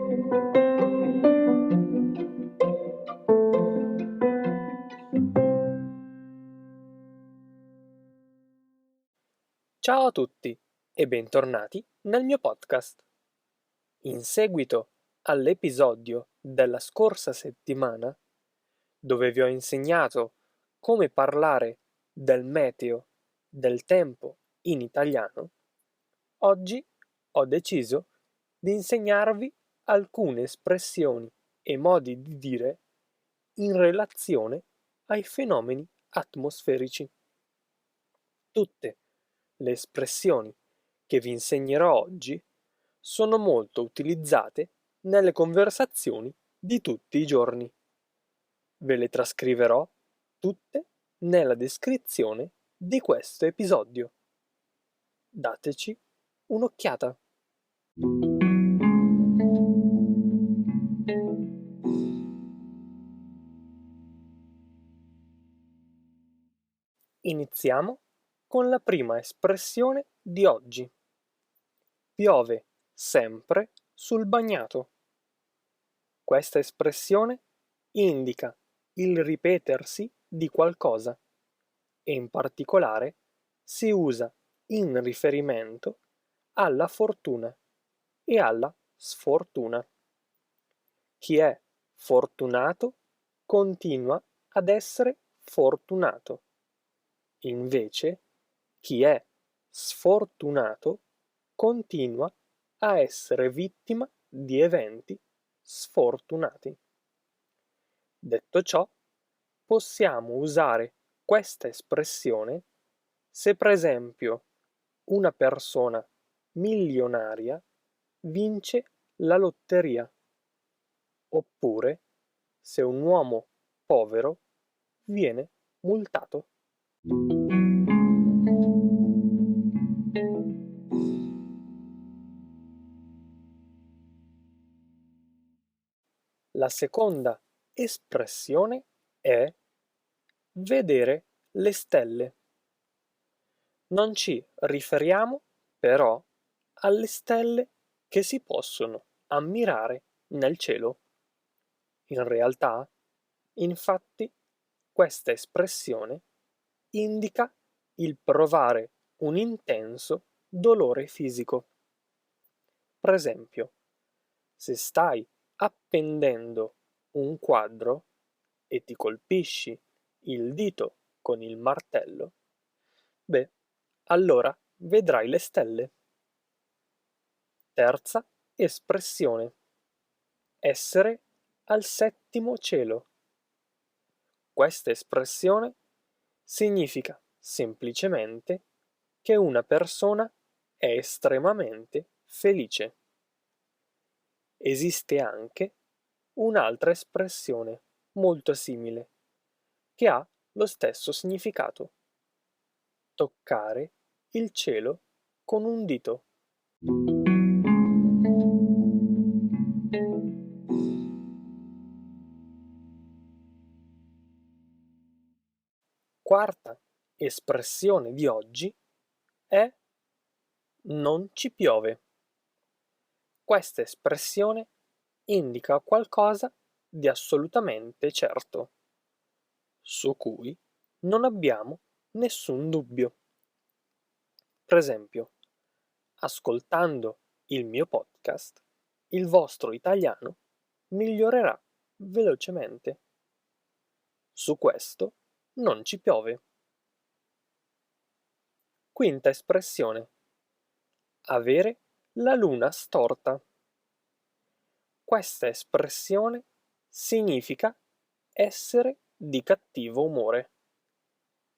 Ciao a tutti e bentornati nel mio podcast. In seguito all'episodio della scorsa settimana, dove vi ho insegnato come parlare del meteo, del tempo in italiano, oggi ho deciso di insegnarvi alcune espressioni e modi di dire in relazione ai fenomeni atmosferici. Tutte le espressioni che vi insegnerò oggi sono molto utilizzate nelle conversazioni di tutti i giorni. Ve le trascriverò tutte nella descrizione di questo episodio. Dateci un'occhiata. Iniziamo con la prima espressione di oggi. Piove sempre sul bagnato. Questa espressione indica il ripetersi di qualcosa e in particolare si usa in riferimento alla fortuna e alla sfortuna. Chi è fortunato continua ad essere fortunato. Invece, chi è sfortunato continua a essere vittima di eventi sfortunati. Detto ciò, possiamo usare questa espressione se per esempio una persona milionaria vince la lotteria, oppure se un uomo povero viene multato. La seconda espressione è vedere le stelle. Non ci riferiamo però alle stelle che si possono ammirare nel cielo. In realtà, infatti, questa espressione indica il provare un intenso dolore fisico. Per esempio, se stai appendendo un quadro e ti colpisci il dito con il martello, beh, allora vedrai le stelle. Terza espressione. Essere al settimo cielo. Questa espressione significa semplicemente che una persona è estremamente felice. Esiste anche un'altra espressione molto simile che ha lo stesso significato: toccare il cielo con un dito. Quarta espressione di oggi è non ci piove. Questa espressione indica qualcosa di assolutamente certo, su cui non abbiamo nessun dubbio. Per esempio, ascoltando il mio podcast, il vostro italiano migliorerà velocemente. Su questo non ci piove. Quinta espressione. Avere la luna storta. Questa espressione significa essere di cattivo umore,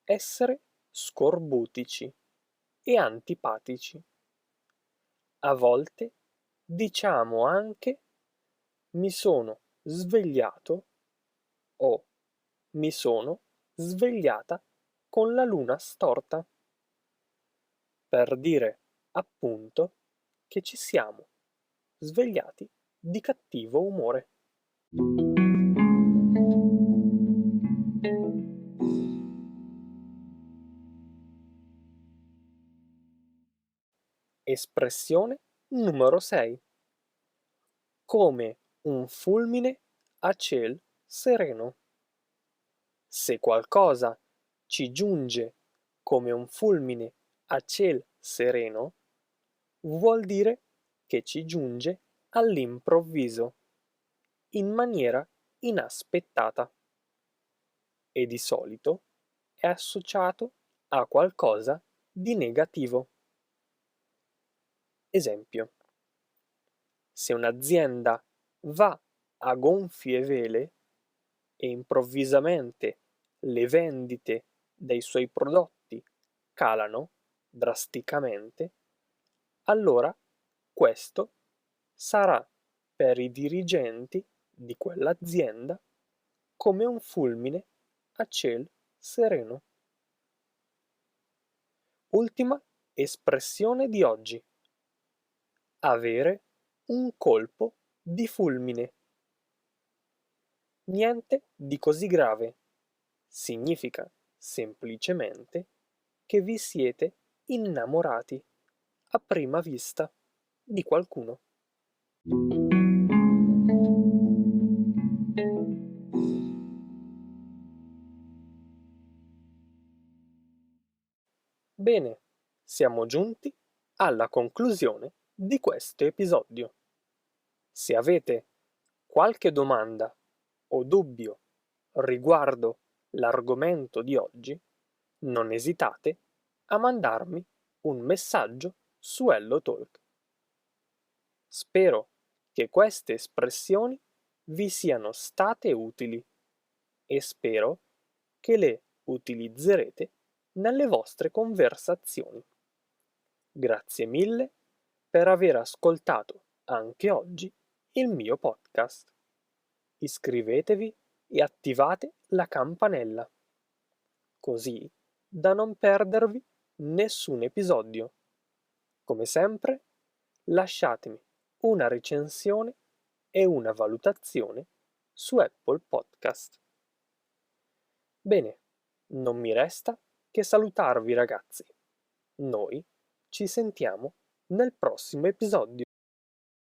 essere scorbutici e antipatici. A volte diciamo anche mi sono svegliato o mi sono svegliata con la luna storta, per dire appunto che ci siamo svegliati di cattivo umore. Espressione numero 6. come un fulmine a ciel sereno. Se qualcosa ci giunge come un fulmine a ciel sereno, vuol dire che ci giunge all'improvviso, in maniera inaspettata, e di solito è associato a qualcosa di negativo. Esempio: se un'azienda va a gonfie vele e improvvisamente le vendite dei suoi prodotti calano drasticamente, allora questo sarà per i dirigenti di quell'azienda come un fulmine a ciel sereno. Ultima espressione di oggi: avere un colpo di fulmine. Niente di così grave. Significa semplicemente che vi siete innamorati a prima vista di qualcuno. Bene, siamo giunti alla conclusione di questo episodio. Se avete qualche domanda o dubbio riguardo l'argomento di oggi, non esitate a mandarmi un messaggio su HelloTalk. Spero che queste espressioni vi siano state utili e spero che le utilizzerete nelle vostre conversazioni. Grazie mille per aver ascoltato anche oggi il mio podcast. Iscrivetevi e attivate la campanella, così da non perdervi nessun episodio. Come sempre, lasciatemi una recensione e una valutazione su Apple Podcast. Bene, non mi resta che salutarvi ragazzi. Noi ci sentiamo nel prossimo episodio.